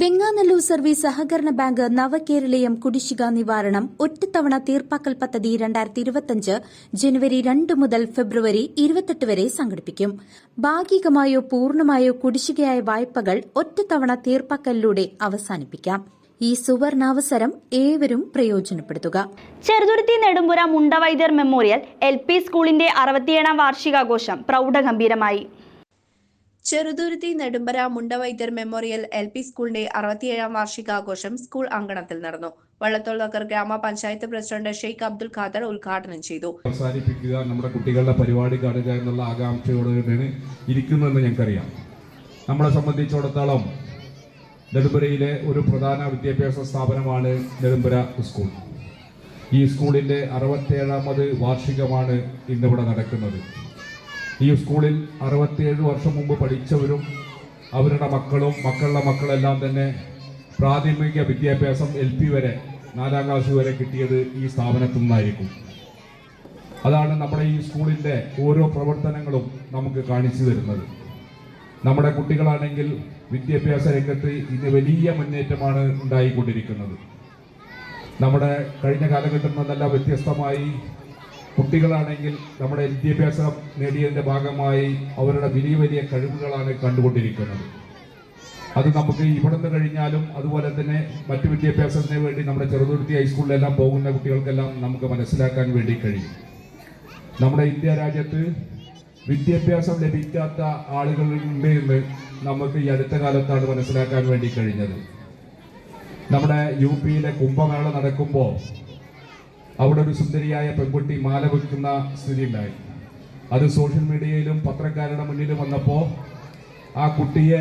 Venganallur service സഹകരണ bank നവകേരളീയം കുടിശ്ശിക നിവാരണം ഒറ്റത്തവണ തീർപ്പാക്കൽ പദ്ധതി 2025 ജനുവരി 2 മുതൽ ഫെബ്രുവരി 28 വരെ സംഘടിപ്പിക്കും. ഭാഗികമായോ പൂർണ്ണമായോ കുടിശ്ശികയായ വായ്പകൾ ഒറ്റത്തവണ തീർപ്പാക്കലിലൂടെ അവസാനിപ്പിക്കാം. ഈ സുവർണാവസരം ഏവരും പ്രയോജനപ്പെടുത്തുക. ചെറുതുരുത്തി നെടുമ്പുര മുണ്ടവൈദ്യർ മെമ്മോറിയൽ LP സ്കൂളിന്റെ 67ാം വാർഷികാഘോഷം പ്രൗഢഗംഭീരമായി. ചെറുതുരുത്തി നെടുമ്പര മുണ്ടവൈദ്യർ മെമ്മോറിയൽ LP സ്കൂളിന്റെ 67ാം വാർഷികാഘോഷം സ്കൂൾ അങ്കണത്തിൽ നടന്നു. വള്ളത്തോൾ നഗർ ഗ്രാമപഞ്ചായത്ത് പ്രസിഡന്റ് ഷെയ്ഖ് അബ്ദുൽ ഖാദർ ഉദ്ഘാടനം ചെയ്തു. അവസാനിപ്പിക്കുക, നമ്മുടെ കുട്ടികളുടെ പരിപാടി കാണുക എന്നുള്ള ആകാംക്ഷയോടെയാണ് ഇരിക്കുന്നതെന്ന് ഞങ്ങൾക്കറിയാം. നമ്മളെ സംബന്ധിച്ചിടത്തോളം നെടുമ്പരയിലെ ഒരു പ്രധാന വിദ്യാഭ്യാസ സ്ഥാപനമാണ് നെടുമ്പര സ്കൂൾ. ഈ സ്കൂളിന്റെ 67ാമത് വാർഷികമാണ് ഇന്നിവിടെ നടക്കുന്നത്. ഈ സ്കൂളിൽ 67 വർഷം മുമ്പ് പഠിച്ചവരും അവരുടെ മക്കളും മക്കളുടെ മക്കളെല്ലാം തന്നെ പ്രാഥമിക വിദ്യാഭ്യാസം LP വരെ 4ാം ക്ലാസ് വരെ കിട്ടിയത് ഈ സ്ഥാപനത്തിൽ നിന്നായിരിക്കും. അതാണ് നമ്മുടെ ഈ സ്കൂളിൻ്റെ ഓരോ പ്രവർത്തനങ്ങളും നമുക്ക് കാണിച്ചു തരുന്നത്. നമ്മുടെ കുട്ടികളാണെങ്കിൽ വിദ്യാഭ്യാസ രംഗത്ത് ഇന്ന് വലിയ മുന്നേറ്റമാണ് ഉണ്ടായിക്കൊണ്ടിരിക്കുന്നത്. നമ്മുടെ കഴിഞ്ഞ കാലഘട്ടത്തിൽ നിന്നെല്ലാം വ്യത്യസ്തമായി കുട്ടികളാണെങ്കിൽ നമ്മുടെ വിദ്യാഭ്യാസം നേടിയതിൻ്റെ ഭാഗമായി അവരുടെ വലിയ വലിയ കഴിവുകളാണ് കണ്ടുകൊണ്ടിരിക്കുന്നത്. അത് നമുക്ക് ഇവിടെ നിന്ന് കഴിഞ്ഞാലും അതുപോലെ തന്നെ മറ്റു വിദ്യാഭ്യാസത്തിന് വേണ്ടി നമ്മുടെ ചെറുതുരുത്തി ഹൈസ്കൂളിലെല്ലാം പോകുന്ന കുട്ടികൾക്കെല്ലാം നമുക്ക് മനസ്സിലാക്കാൻ വേണ്ടി കഴിയും. നമ്മുടെ ഇന്ത്യ രാജ്യത്ത് വിദ്യാഭ്യാസം ലഭിക്കാത്ത ആളുകളുണ്ട് എന്ന് നമുക്ക് ഈ അടുത്ത കാലത്താണ് മനസ്സിലാക്കാൻ വേണ്ടി കഴിഞ്ഞത്. നമ്മുടെ UP കുംഭമേള നടക്കുമ്പോൾ അവിടെ ഒരു സുന്ദരിയായ പെൺകുട്ടി മാല വെക്കുന്ന സ്ഥിതി ഉണ്ടായി. അത് സോഷ്യൽ മീഡിയയിലും പത്രക്കാരുടെ മുന്നിലും വന്നപ്പോൾ ആ കുട്ടിയെ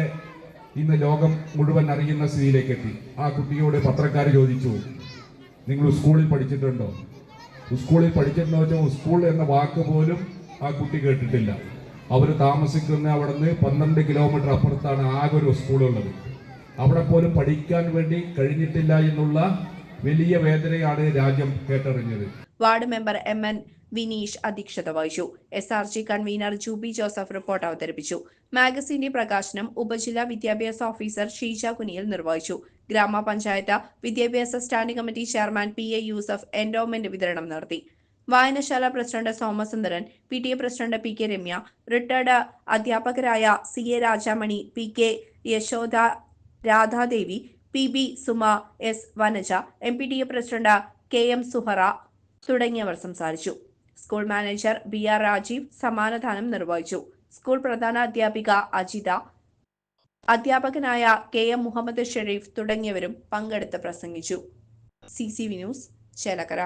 ഇന്ന് ലോകം മുഴുവൻ അറിയുന്ന സ്ഥിതിയിലേക്ക് എത്തി. ആ കുട്ടിയോട് പത്രക്കാർ ചോദിച്ചു, നിങ്ങൾ സ്കൂളിൽ പഠിച്ചിട്ടുണ്ടോ? സ്കൂളിൽ പഠിച്ചിട്ടുണ്ടോ വെച്ചാൽ സ്കൂൾ എന്ന വാക്ക് പോലും ആ കുട്ടി കേട്ടിട്ടില്ല. അവർ താമസിക്കുന്ന അവിടെ നിന്ന് 12 കിലോമീറ്റർ അപ്പുറത്താണ് ആകെ ഒരു സ്കൂളുള്ളത്. അവിടെ പോലും പഠിക്കാൻ വേണ്ടി കഴിഞ്ഞിട്ടില്ല എന്നുള്ള വലിയ വേദനയാണ് രാജ്യം കേട്ടറിഞ്ഞത്. വാർഡ് മെമ്പർ MN വിനീഷ് അധ്യക്ഷത വഹിച്ചു. SRG convener Juby Joseph report അവതരിപ്പിച്ചു. മാഗസിന്റെ പ്രകാശനം ഉപജില്ലാ വിദ്യാഭ്യാസ ഓഫീസർ ഷീജ കുനിയിൽ നിർവഹിച്ചു. ഗ്രാമപഞ്ചായത്ത് വിദ്യാഭ്യാസ standing committee chairman PA Yusuf endowment വിതരണം നടത്തി. വായനശാല president Somasundaran, PTA president PK Ramya, retired അധ്യാപകരായ CA Rajamani, PK Yashoda Radhadevi, PB Suma, S Vanaja, MPTA president KM Suhara തുടങ്ങിയവർ സംസാരിച്ചു. സ്കൂൾ മാനേജർ BR രാജീവ് സമ്മാനദാനം നിർവഹിച്ചു. സ്കൂൾ പ്രധാന അധ്യാപിക അജിത, അധ്യാപകനായ KM മുഹമ്മദ് ഷെരീഫ് തുടങ്ങിയവരും പങ്കെടുത്ത് പ്രസംഗിച്ചു. CCV news Chelakkara.